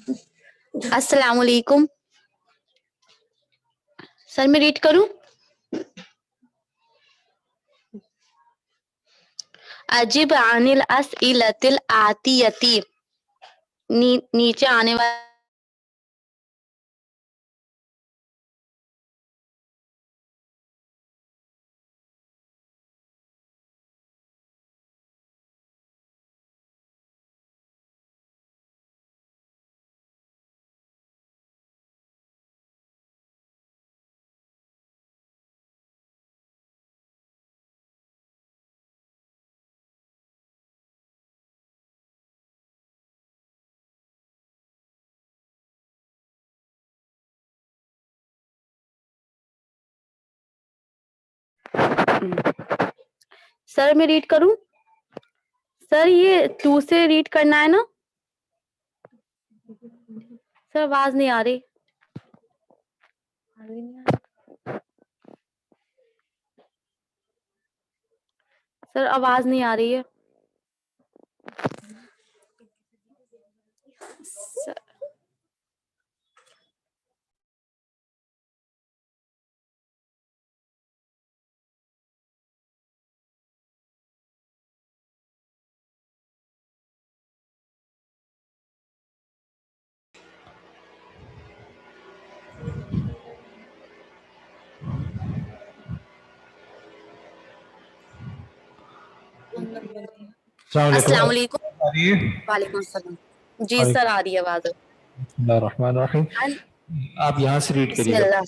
السلام علیکم. سر میں ریڈ کروں. اجب عن الاسئلۃ الآتیۃ. نیچے آنے والا سر میں ریڈ کروں. سر یہ 2 سے ریڈ کرنا ہے نا. سر آواز نہیں آ رہی. سر آواز نہیں آ رہی ہے. السلام علیکم. وعلیکم السلام. جی سر آ رہی ہے آواز. بسم اللہ الرحمن الرحیم. آپ یہاں سے ریڈ بسم کریے گا. اللہ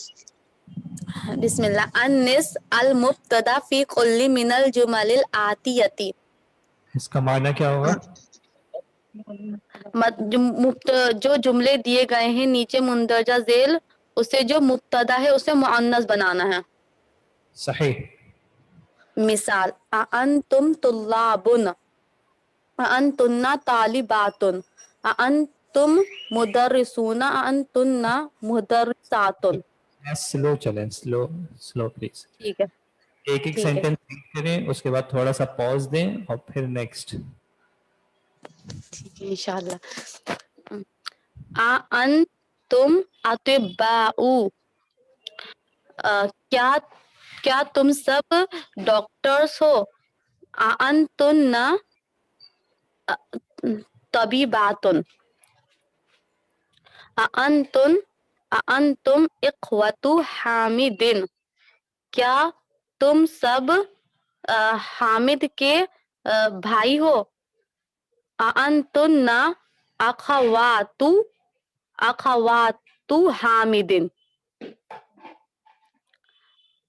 بسم اللہ. النس المبتدا فی کل من الجمل الآتیۃ. اس کا معنی کیا ہوگا؟ جو جملے دیے گئے ہیں نیچے مندرجہ ذیل اسے جو مبتدا ہے اسے مؤنث بنانا ہے. صحیح. مثال انتم طلاب، انتن طالبات، انتم مدرسون، انتن مدرسات. سلو چلیں، سلو پلیز. ٹھیک ہے ایک ٹھیک ہے سینٹنس ریڈ کریں، اس کے بعد تھوڑا سا پاز دیں اور پھر نیکسٹ. ٹھیک ہے انشاءاللہ. انتم اطباء، کیا تم سب ڈاکٹرز ہو. انتن طبیبات، انتم اخوۃ حامد، کیا تم سب حامد کے بھائی ہو. انتن اخوات حامد.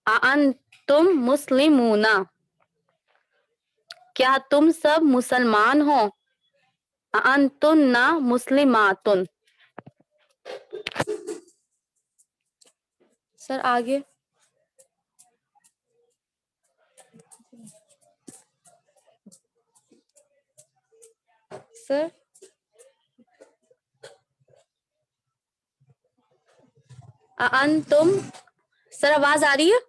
انتم مسلمون، کیا تم سب مسلمان ہو. انتن مسلمات. سر آگے. سر انتم، سر آواز آ رہی ہے.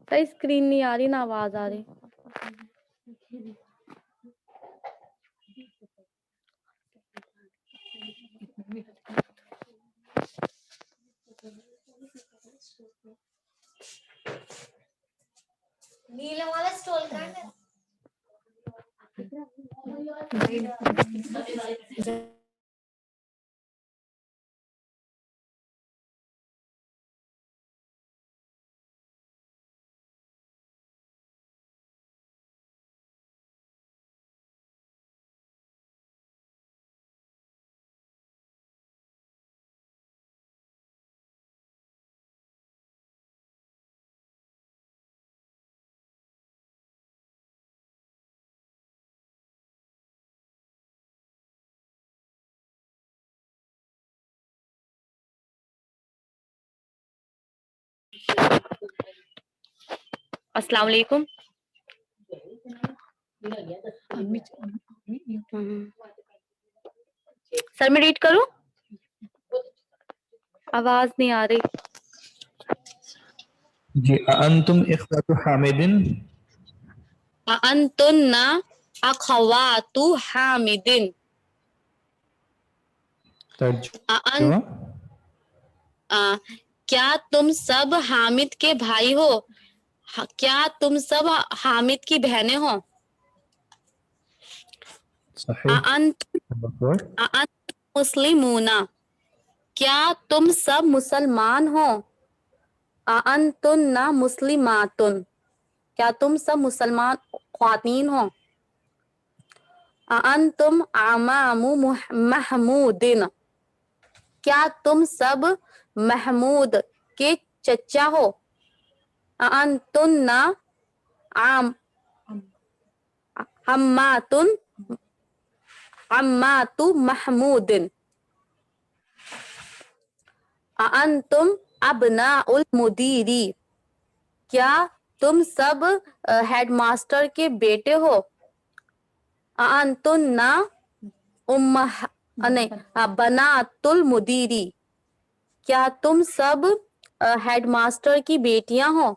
سر اسکرین نہیں آ رہی نہ آواز آ رہی. نیلا والا اسٹول کرنا. السلام علیکم. سر میں ریڈ کروں. آواز نہیں آ رہی. جی انتم اخوات حامدن. انتن اخوات حامدن. ترجمہ. کیا تم سب حامد کے بھائی ہو؟ کیا تم سب حامد کی بہنیں ہو؟ صحیح. انت نمبر 4. مسلمون. کیا تم سب مسلمان ہو؟ انتن مسلماتن. کیا تم سب مسلمان خواتین ہو؟ انتم اعمام محمودن. کیا تم سب محمود کے چچا ہو؟ انتن عمات محمودن. انتم ابناء المدیری. کیا تم سب ہیڈ ماسٹر کے بیٹے ہو؟ انتن بنات المدیری. کیا تم سب ہیڈ ماسٹر کی بیٹیاں ہو؟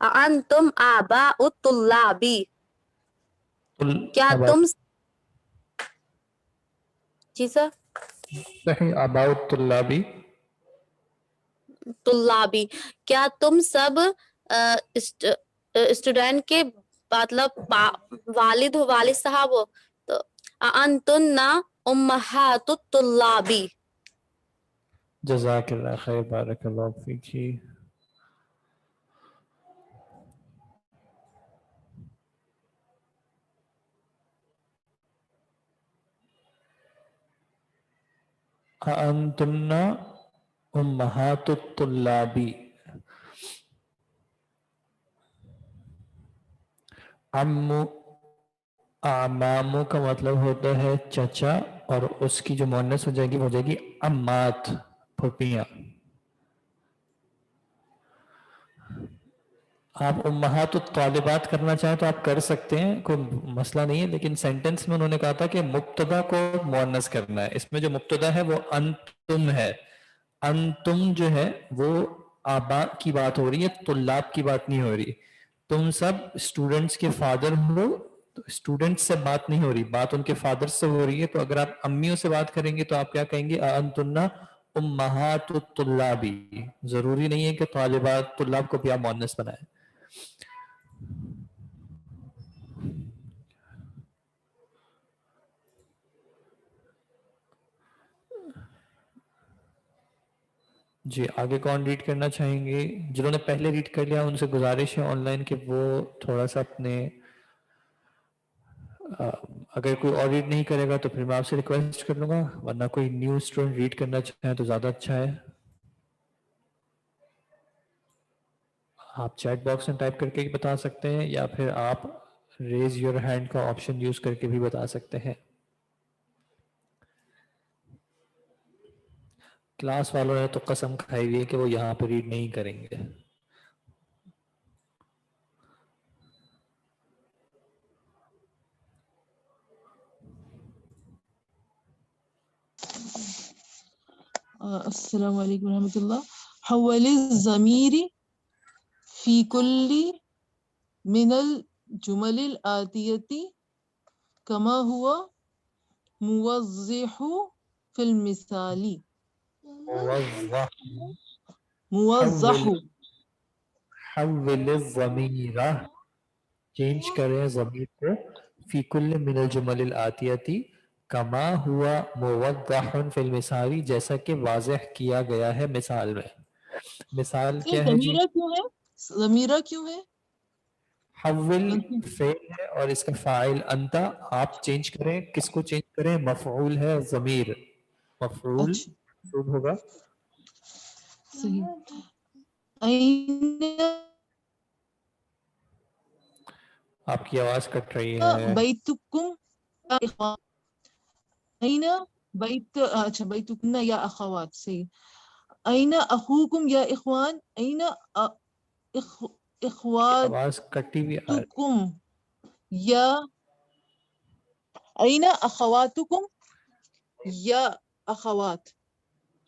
انتم آباء الطلابی. کیا تم جی سر صحیح. آباء الطلابی. طلابی. کیا تم سب اسٹوڈینٹ کے مطلب والد صاحب ہو؟ تو انتن امہات الطلابی. جزاک اللہ خیر. بارک اللہ فیک. جی انتن امہات الطلابی. اعمامو کا مطلب ہوتا ہے چچا، اور اس کی جو مؤنث ہو جائے گی وہ ہو جائے گی امات، پھوپھیاں. آپ امہات الطالبات کرنا چاہیں تو آپ کر سکتے ہیں، کوئی مسئلہ نہیں ہے، لیکن سینٹنس میں انہوں نے کہا تھا کہ مبتدا کو مؤنث کرنا ہے. اس میں جو مبتدا ہے وہ انتم ہے. انتم جو ہے وہ آبا کی بات ہو رہی ہے، طلاب کی بات نہیں ہو رہی. تم سب اسٹوڈنٹس کے فادر ہو، تو اسٹوڈنٹس سے بات نہیں ہو رہی، بات ان کے فادر سے ہو رہی ہے. تو اگر آپ امیوں سے بات کریں گے تو آپ کیا کہیں گے؟ انتن امہات الطلابی. ضروری نہیں ہے کہ طالبات طلاب کو بھی آپ مؤنث بنائیں. جی آگے کون ریڈ کرنا چاہیں گے؟ جنہوں نے پہلے ریڈ کر لیا ان سے گزارش ہے آن لائن کہ وہ تھوڑا سا اپنے اگر کوئی اور ریڈ نہیں کرے گا تو پھر میں آپ سے ریکویسٹ کر لوں گا، ورنہ کوئی نیو اسٹوڈنٹ ریڈ کرنا چاہیں تو زیادہ اچھا ہے. آپ چیٹ باکس میں ٹائپ کر کے بھی بتا سکتے ہیں، یا پھر آپ ریز یور ہینڈ کا آپشن یوز کر کے بھی بتا سکتے ہیں. کلاس والوں نے تو قسم کھائی ہوئی ہے کہ وہ یہاں پہ ریڈ نہیں کریں گے. السلام علیکم ورحمۃ اللہ. حول الضمیر فی کل من الجمل الآتیتی کما ہوا موضح فی المثال. موضح حول الضمیر، چینج کریں ضمیر کو، فی کل من الجمل الآتیتی کما ہوا موضح فی المثال، جیسا کہ واضح کیا گیا ہے مثال میں. مثال کیا ہے جی؟ ضمیرہ کیوں ہے؟ ضمیرہ کیوں ہے؟ حول فعل ہے اور اس کا فاعل انتا. آپ چینج کریں، کس کو چینج کریں؟ مفعول ہے ضمیر، مفعول اچھا ہوگا. صحیح. این آپ کی آواز کٹ رہی ہے. بیتکم یا اخوان. این اچھا بیتکم یا اخوات. صحیح. این اخوکم یا اخوان. این آواز کٹی ہوئی آ رہی. اخواتکم یا این اخواتکم یا اخوات.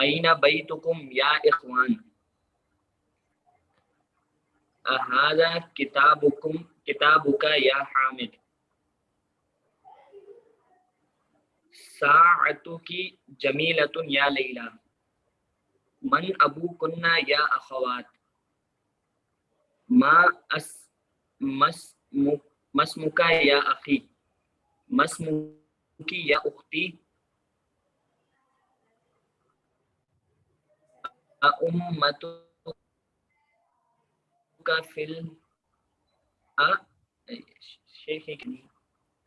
أين بيتكم يا إخوان هذا كتابك يا حامد ساعتك جميلة يا ليلى من أبوكن يا أخوات ما اسمك يا أخي ما اسمك يا أختي أمتك في شیخ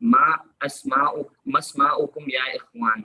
ما اسماؤكم يا إخوان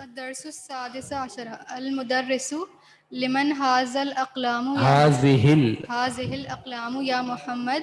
الدرس السادس عشر المدرس لمن هذا الأقلام هذه الأقلام يا محمد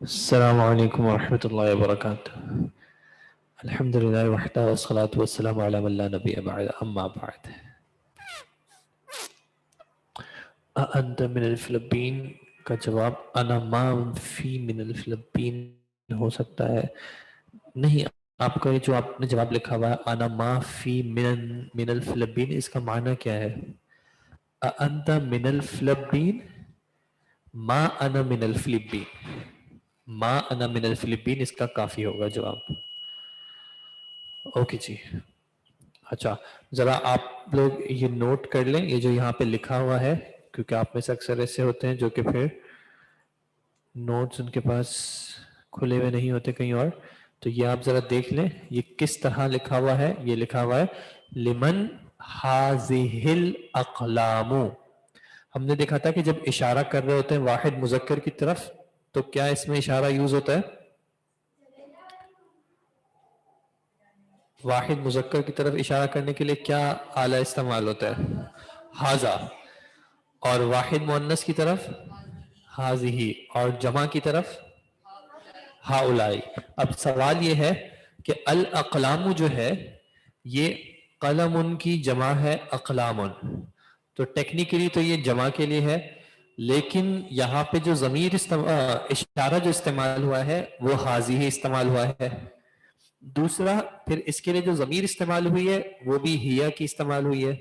السلام علیکم ورحمۃ اللہ وبرکاتہ. الحمد للہ وحدہ والصلاة والسلام علی من لا نبی بعد اما بعد. انت من الفلپین کا جواب انا ما فی من الفلپین ہو سکتا ہے. نہیں، آپ کا یہ جو آپ نے جواب لکھا ہوا ہے انا ما فی من الفلپین، اس کا معنی کیا ہے؟ انت من الفلپین، ما انا من الفلپین. ما انا من الفلپین اس کا کافی ہوگا جواب. اوکے جی. اچھا، ذرا آپ لوگ یہ نوٹ کر لیں، یہ جو یہاں پہ لکھا ہوا ہے، کیونکہ آپ میں سے اکثر ایسے ہوتے ہیں جو کہ پھر نوٹس ان کے پاس کھلے ہوئے نہیں ہوتے کہیں اور. تو یہ آپ ذرا دیکھ لیں یہ کس طرح لکھا ہوا ہے. یہ لکھا ہوا ہے لمن ہذہ الاقلام. ہم نے دیکھا تھا کہ جب اشارہ کر رہے ہوتے ہیں واحد مذکر کی طرف تو کیا اس میں اشارہ یوز ہوتا ہے؟ واحد مذکر کی طرف اشارہ کرنے کے لیے کیا آلہ استعمال ہوتا ہے؟ ہاذا. اور واحد مؤنث کی طرف ہاذہ، اور جمع کی طرف ہاؤلائی. اب سوال یہ ہے کہ الاقلام جو ہے یہ قلم کی جمع ہے اقلام. تو ٹیکنیکلی تو یہ جمع کے لیے ہے، لیکن یہاں پہ جو ضمیر اشارہ جو استعمال ہوا ہے وہ ہاذہ استعمال ہوا ہے. دوسرا پھر اس کے لیے جو ضمیر استعمال ہوئی ہے وہ بھی ہیا کی استعمال ہوئی ہے.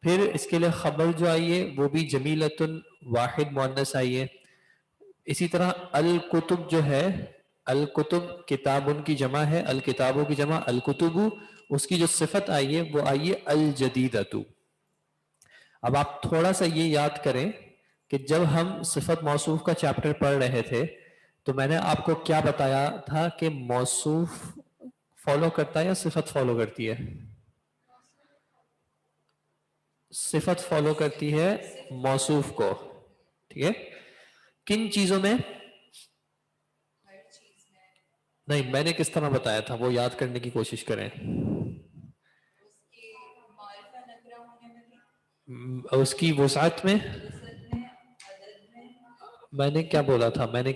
پھر اس کے لیے خبر جو آئی ہے وہ بھی جمیلۃ واحد مؤنث آئی ہے. اسی طرح الکتب جو ہے، الکتب کتاب ان کی جمع ہے، الکتابوں کی جمع الکتب، اس کی جو صفت آئی ہے وہ آئی ہے الجدیدۃ. اب آپ تھوڑا سا یہ یاد کریں کہ جب ہم صفت موصوف کا چیپٹر پڑھ رہے تھے تو میں نے آپ کو کیا بتایا تھا کہ موصوف فالو کرتا ہے یا صفت فالو کرتی ہے؟ صفت فالو کرتی ہے موصوف کو. ٹھیک ہے، کن چیزوں میں؟ نہیں، میں نے کس طرح بتایا تھا وہ یاد کرنے کی کوشش کریں. اس کی وسعت میں. میں نے کیا بولا تھا؟ میں نے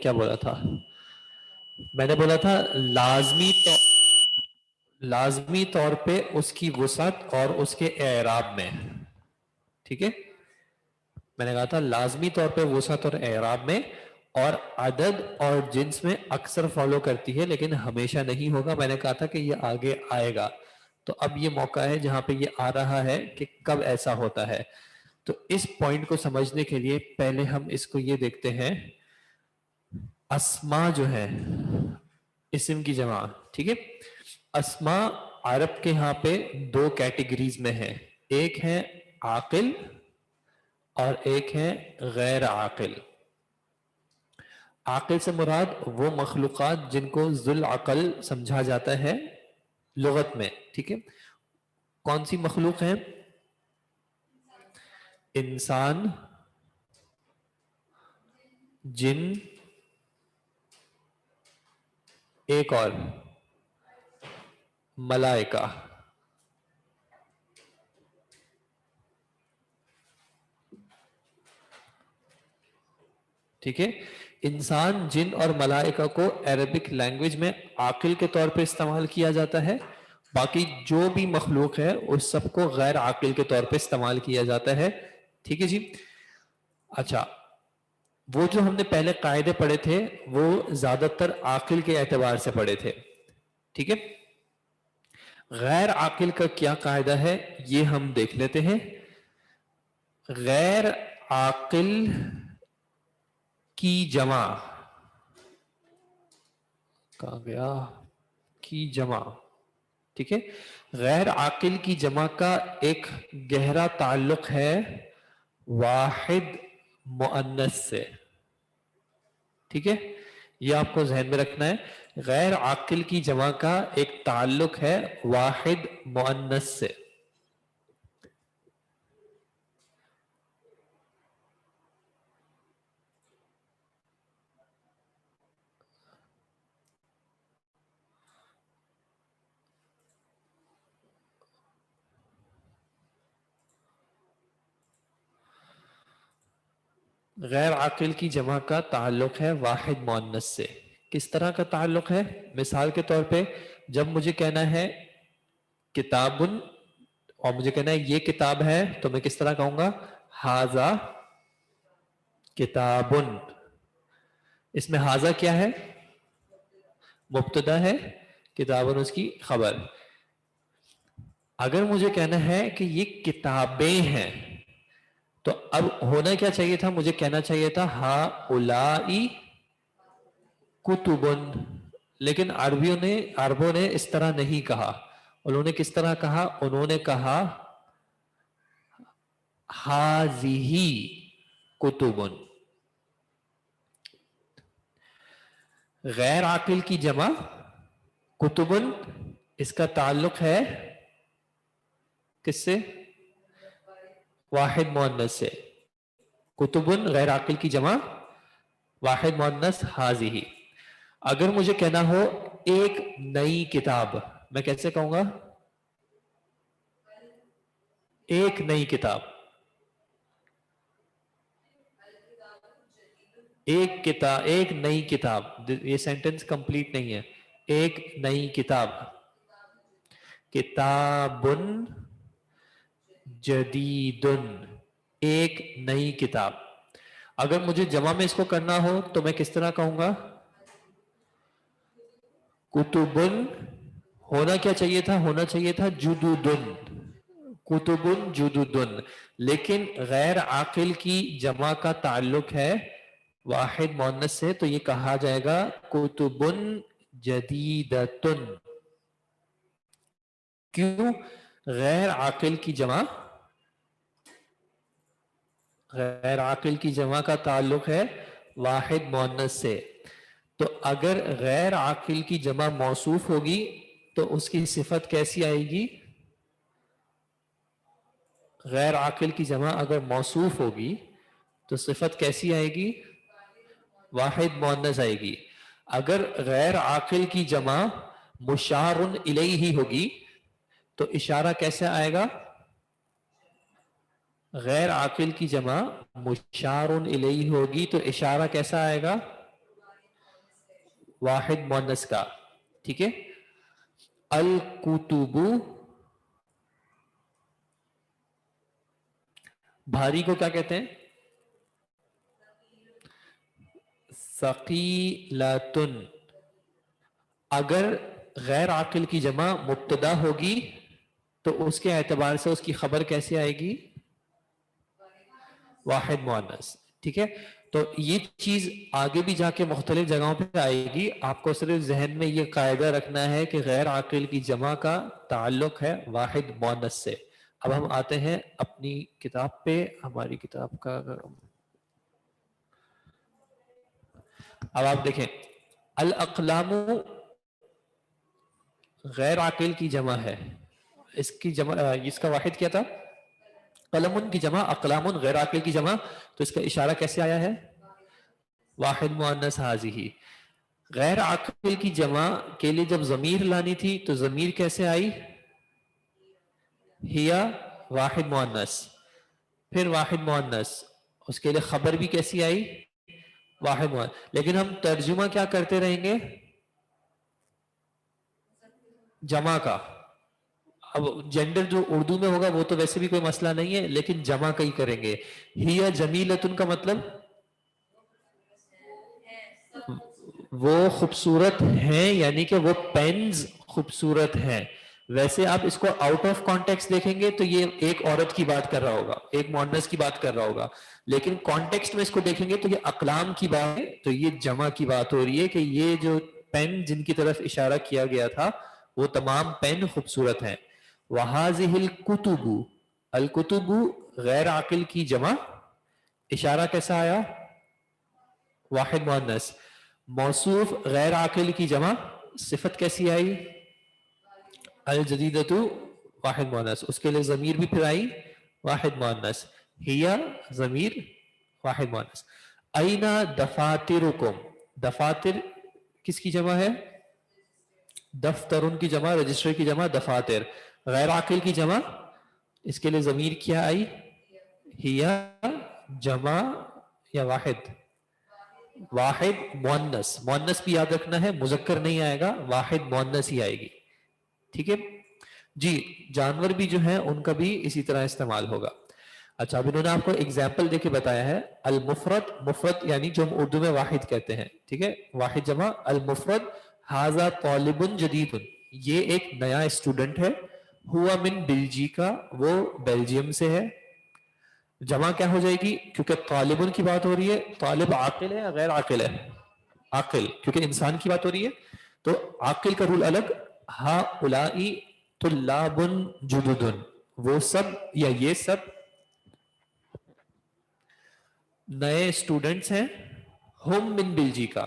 بولا تھا لازمی طور پہ اس کی وسعت اور اس کے اعراب میں. ٹھیک ہے، میں نے کہا تھا لازمی طور پہ وسعت اور اعراب میں، اور عدد اور جنس میں اکثر فالو کرتی ہے لیکن ہمیشہ نہیں ہوگا. میں نے کہا تھا کہ یہ آگے آئے گا. تو اب یہ موقع ہے جہاں پہ یہ آ رہا ہے کہ کب ایسا ہوتا ہے. تو اس پوائنٹ کو سمجھنے کے لیے پہلے ہم اس کو یہ دیکھتے ہیں. اسما جو ہے اسم کی جمع. ٹھیک ہے، اسما عرب کے ہاں پہ دو کیٹیگریز میں ہے. ایک ہے عاقل اور ایک ہے غیر عاقل. عاقل سے مراد وہ مخلوقات جن کو ذو العقل سمجھا جاتا ہے لغت میں. ٹھیک ہے، کون سی مخلوق ہیں؟ انسان، جن، ایک اور ملائکہ. ٹھیک ہے، انسان، جن اور ملائکہ کو عربک لینگویج میں عاقل کے طور پہ استعمال کیا جاتا ہے. باقی جو بھی مخلوق ہے اس سب کو غیر عاقل کے طور پہ استعمال کیا جاتا ہے. ٹھیک ہے جی. اچھا، وہ جو ہم نے پہلے قاعدے پڑھے تھے وہ زیادہ تر عاقل کے اعتبار سے پڑھے تھے. ٹھیک ہے، غیر عاقل کا کیا قاعدہ ہے یہ ہم دیکھ لیتے ہیں. غیر عاقل کی جمع، کہاں گیا کی جمع. ٹھیک ہے، غیر عاقل کی جمع کا ایک گہرا تعلق ہے واحد مؤنث سے. ٹھیک ہے، یہ آپ کو ذہن میں رکھنا ہے. غیر عاقل کی جمع کا ایک تعلق ہے واحد مؤنث سے. غیر عاقل کی جمع کا تعلق ہے واحد مؤنث سے. کس طرح کا تعلق ہے؟ مثال کے طور پہ جب مجھے کہنا ہے کتابن اور مجھے کہنا ہے یہ کتاب ہے تو میں کس طرح کہوں گا؟ ہاذا کتابن. اس میں ہاذا کیا ہے؟ مبتدا ہے، کتابن اس کی خبر. اگر مجھے کہنا ہے کہ یہ کتابیں ہیں تو اب ہونا کیا چاہیے تھا؟ مجھے کہنا چاہیے تھا ہا اولائی کتبن، لیکن عربوں نے اس طرح نہیں کہا. انہوں نے کس طرح کہا؟ انہوں نے کہا ہازیہی کتبن. غیر عاقل کی جمع کتبن، اس کا تعلق ہے کس سے؟ واحد مؤنث سے. کتبن غیر عاقل کی جمع واحد مؤنث ہازیہی. اگر مجھے کہنا ہو ایک نئی کتاب، میں کیسے کہوں گا؟ ایک نئی کتاب. ایک نئی کتاب، یہ سینٹنس کمپلیٹ نہیں ہے. ایک نئی کتاب، کتابن جدیدن، ایک نئی کتاب. اگر مجھے جمع میں اس کو کرنا ہو تو میں کس طرح کہوں گا؟ کتبن. ہونا کیا چاہیے تھا؟ ہونا چاہیے تھا جدودن، کتبن جدودن. لیکن غیر عاقل کی جمع کا تعلق ہے واحد مؤنث سے، تو یہ کہا جائے گا کتبن جدیدتن. کیوں؟ غیر عاقل کی جمع کا تعلق ہے واحد مؤنث سے. تو اگر غیر عاقل کی جمع موصوف ہوگی تو اس کی صفت کیسی آئے گی؟ غیر عاقل کی جمع اگر موصوف ہوگی تو صفت کیسی آئے گی؟ واحد مؤنث آئے گی. اگر غیر عاقل کی جمع مشار الیہ ہوگی تو اشارہ کیسے آئے گا؟ غیر عاقل کی جمع مشار الیہ ہوگی تو اشارہ کیسا آئے گا؟ واحد مؤنث کا. ٹھیک ہے. الکتب، بھاری کو کیا کہتے ہیں؟ ثقیلۃن. اگر غیر عاقل کی جمع مبتدا ہوگی تو اس کے اعتبار سے اس کی خبر کیسے آئے گی؟ واحد مؤنث. ٹھیک ہے. تو یہ چیز آگے بھی جا کے مختلف جگہوں پہ آئے گی. آپ کو صرف ذہن میں یہ قاعدہ رکھنا ہے کہ غیر عاقل کی جمع کا تعلق ہے واحد مؤنث سے. اب ہم آتے ہیں اپنی کتاب پہ. ہماری کتاب کا اب آپ دیکھیں الاقلام غیر عاقل کی جمع ہے. اس کی جمع، اس کا واحد کیا تھا؟ قلم کی جمع اقلام. غیر عاقل کی جمع، تو اس کا اشارہ کیسے آیا ہے؟ واحد مؤنث ہازیہی. غیر عاقل کی جمع کے لیے جب ضمیر لانی تھی تو ضمیر کیسے آئی؟ ہیا واحد مؤنث. پھر واحد مؤنث، اس کے لیے خبر بھی کیسی آئی؟ واحد مؤنث. لیکن ہم ترجمہ کیا کرتے رہیں گے؟ جمع کا. اب جینڈر جو اردو میں ہوگا وہ تو ویسے بھی کوئی مسئلہ نہیں ہے، لیکن جمع کا ہی کریں گے. ہیا جمیلتن کا مطلب وہ خوبصورت ہیں، یعنی کہ وہ پینز خوبصورت ہیں. ویسے آپ اس کو آؤٹ آف کانٹیکسٹ دیکھیں گے تو یہ ایک عورت کی بات کر رہا ہوگا، ایک مؤنث کی بات کر رہا ہوگا. لیکن کانٹیکسٹ میں اس کو دیکھیں گے تو یہ اقلام کی بات ہے، تو یہ جمع کی بات ہو رہی ہے کہ یہ جو پین جن کی طرف اشارہ کیا گیا تھا وہ تمام پین خوبصورت ہیں. وَهَذِهِ الْكُتُبُ، الکتب غیر عاقل کی جمع، اشارہ کیسا آیا؟ واحد مؤنث. موصوف غیر عاقل کی جمع، صفت کیسی آئی؟ الجدیدۃ واحد مؤنث. اس کے لیے ضمیر بھی پھر آئی واحد مؤنث. ہیا ضمیر واحد مؤنث. این دفاترکم، دفاتر کس کی جمع ہے؟ دفترن کی جمع، رجسٹر کی جمع دفاتر. غیر عاقل کی جمع، اس کے لیے ضمیر کیا آئی؟ ہیا جمع یا واحد؟ واحد مؤنث، مؤنث بھی یاد رکھنا ہے، مذکر نہیں آئے گا، واحد مؤنث ہی آئے گی. ٹھیک ہے جی. جانور بھی جو ہیں ان کا بھی اسی طرح استعمال ہوگا. اچھا اب انہوں نے آپ کو ایگزامپل دے کے بتایا ہے. المفرد، مفرد یعنی جو ہم اردو میں واحد کہتے ہیں، ٹھیک ہے، واحد جمع. المفرد ھذا طالب جدید، یہ ایک نیا اسٹوڈنٹ ہے. ہوا من بلجیکا، وہ بیلجیم سے ہے. جمع کیا ہو جائے گی؟ کیونکہ طالبن کی بات ہو رہی ہے. طالب عاقل ہے یا غیر عاقل ہے؟ عاقل، کیونکہ انسان کی بات ہو رہی ہے تو عاقل کا رول الگ. ہا اولائی طلاب جدد، وہ سب یا یہ سب نئے اسٹوڈنٹس ہیں. ہم من بلجیکا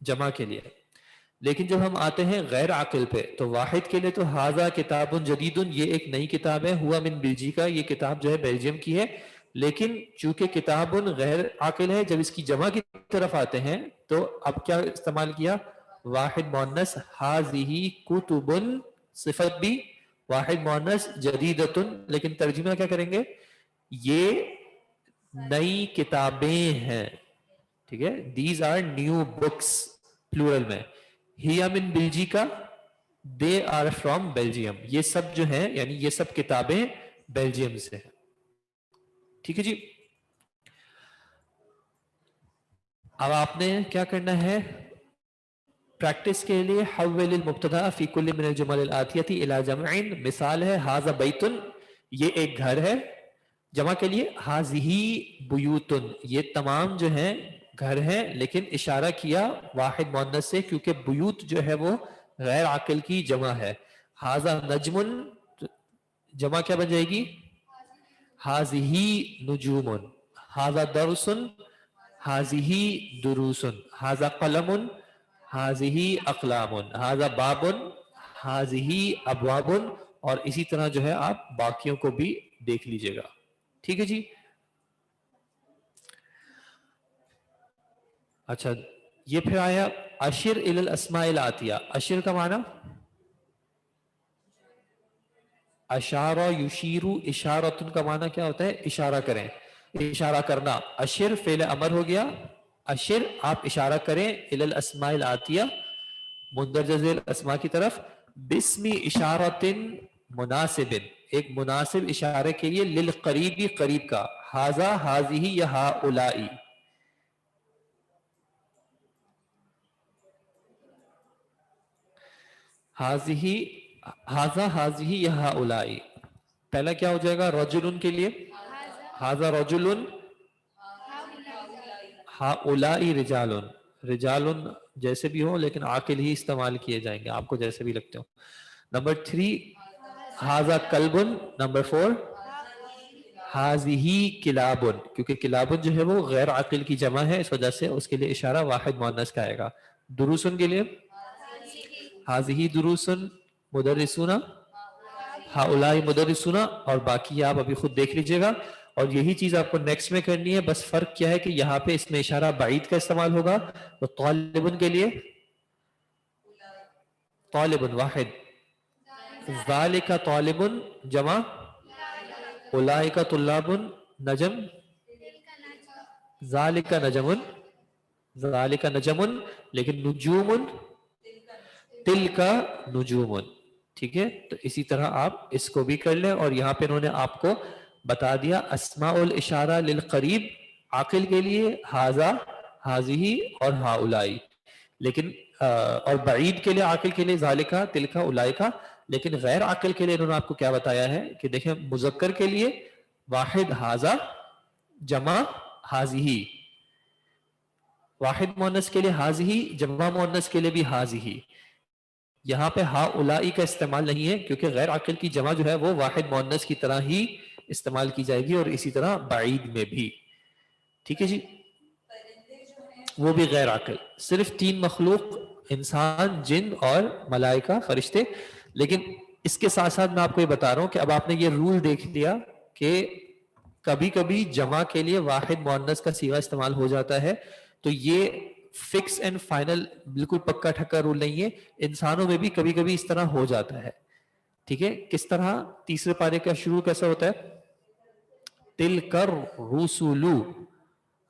جمع کے لیے. لیکن جب ہم آتے ہیں غیر عاقل پہ تو واحد کے لیے تو ھذا کتاب جدید، یہ ایک نئی کتاب ہے. ہوا من بلجیکا، یہ کتاب جو ہے بیلجیم کی ہے. لیکن چونکہ کتاب غیر عاقل ہے، جب اس کی جمع کی طرف آتے ہیں تو اب کیا استعمال کیا؟ واحد مؤنث. ھذہ کتب، صفت بھی واحد مؤنث. جدیدۃ، لیکن ترجمہ کیا کریں گے؟ یہ نئی کتابیں ہیں. ٹھیک ہے، these are new books plural میں. ہیا من بلجیکا، دے آر فرام بیلجیم، یہ سب جو ہیں یعنی یہ سب کتابیں بیلجیم سے ہیں. ٹھیک ہے جی. اب آپ نے کیا کرنا ہے پریکٹس کے لیے؟ حول المبتدا فی کل من الجمل الآتیۃ الی جمع. مثال ہے ھذا بیت، یہ ایک گھر ہے. جمع کے لیے ھذہ بیوت، یہ تمام جو ہیں گھر ہیں، لیکن اشارہ کیا واحد مؤنث سے کیونکہ بیوت جو ہے وہ غیر عاقل کی جمع ہے. ھذا نجم، جمع کیا بن جائے گی؟ ھذہ نجوم. ھذا درس، ھذہ دروس. ھذا قلم، ھذہ اقلام. ھذا باب، ھذہ ابواب. اور اسی طرح جو ہے آپ باقیوں کو بھی دیکھ لیجئے گا. ٹھیک ہے جی. اچھا یہ پھر آیا اشر الی الاسماء الآتیہ. اشر کا معنی اشارہ یشیر، اشارۃ کا معنی کیا ہوتا ہے؟ اشارہ کریں، اشارہ کرنا. اشر فعل امر ہو گیا. اشر آپ اشارہ کریں الی الاسماء الآتیہ، مندرجہ ذیل اسماء کی طرف. باسم اشارۃ مناسب، ایک مناسب اشارے کے لیے. للقریب، قریب کا. ھذا، ھذہ یا ہؤلاء. ھذا، ھذہ یا ہؤلاء. پہلا کیا ہو جائے گا رجل کے لیے؟ ھذا رجل، ہؤلاء رجال. رجال جیسے بھی ہو لیکن عاقل ہی استعمال کیے جائیں گے، آپ کو جیسے بھی لگتے ہو. نمبر 3 ھذا کلب. نمبر 4 ھذہ کلاب، کیونکہ کلاب جو ہے وہ غیر عاقل کی جمع ہے، اس وجہ سے اس کے لیے اشارہ واحد مؤنث کا آئے گا. دروسن کے لیے ھذہ دروسن. مدرسون، ہؤلاء مدرسون. اور باقی آپ ابھی خود دیکھ لیجئے گا. اور یہی چیز آپ کو نیکسٹ میں کرنی ہے. بس فرق کیا ہے کہ یہاں پہ اس میں اشارہ بعید کا استعمال ہوگا. تو طالبن کے لیے طالبن واحد. ذالک طالبن جمع. اولئک طلاب. نجم ذالک نجم، ذالک نجم. لیکن نجوم تلک نجوم. ٹھیک ہے، تو اسی طرح آپ اس کو بھی کر لیں. اور یہاں پہ انہوں نے آپ کو بتا دیا اسماء الاشارہ للقریب عاقل کے لیے ھذا، ھذہ اور ہؤلاء. لیکن اور بعید کے لیے عاقل کے لیے ذالک، تلک، اولئک. لیکن غیر عاقل کے لیے انہوں نے آپ کو کیا بتایا ہے کہ دیکھیں مذکر کے لیے واحد ھذا جمع ھذہ، واحد مؤنث کے لیے ھذہ، جمع مؤنث کے لیے بھی ھذہ. یہاں پہ ہؤلاء کا استعمال نہیں ہے کیونکہ غیر عاقل کی جمع جو ہے وہ واحد مؤنث کی طرح ہی استعمال کی جائے گی، اور اسی طرح بعید میں بھی. ٹھیک ہے جی. وہ بھی غیر عاقل. صرف 3 مخلوق، انسان، جن اور ملائکہ، فرشتے. لیکن اس کے ساتھ ساتھ میں آپ کو یہ بتا رہا ہوں کہ اب آپ نے یہ رول دیکھ لیا کہ کبھی کبھی جمع کے لیے واحد مؤنث کا صیغہ استعمال ہو جاتا ہے. تو یہ فکس اینڈ فائنل بالکل پکا ٹھکا رول نہیں ہے. انسانوں میں بھی کبھی کبھی اس طرح ہو جاتا ہے. ٹھیک ہے، کس طرح؟ تیسرے پارے کا شروع کیسا ہوتا ہے؟ تلک الرسل.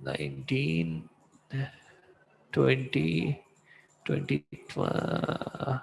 19 20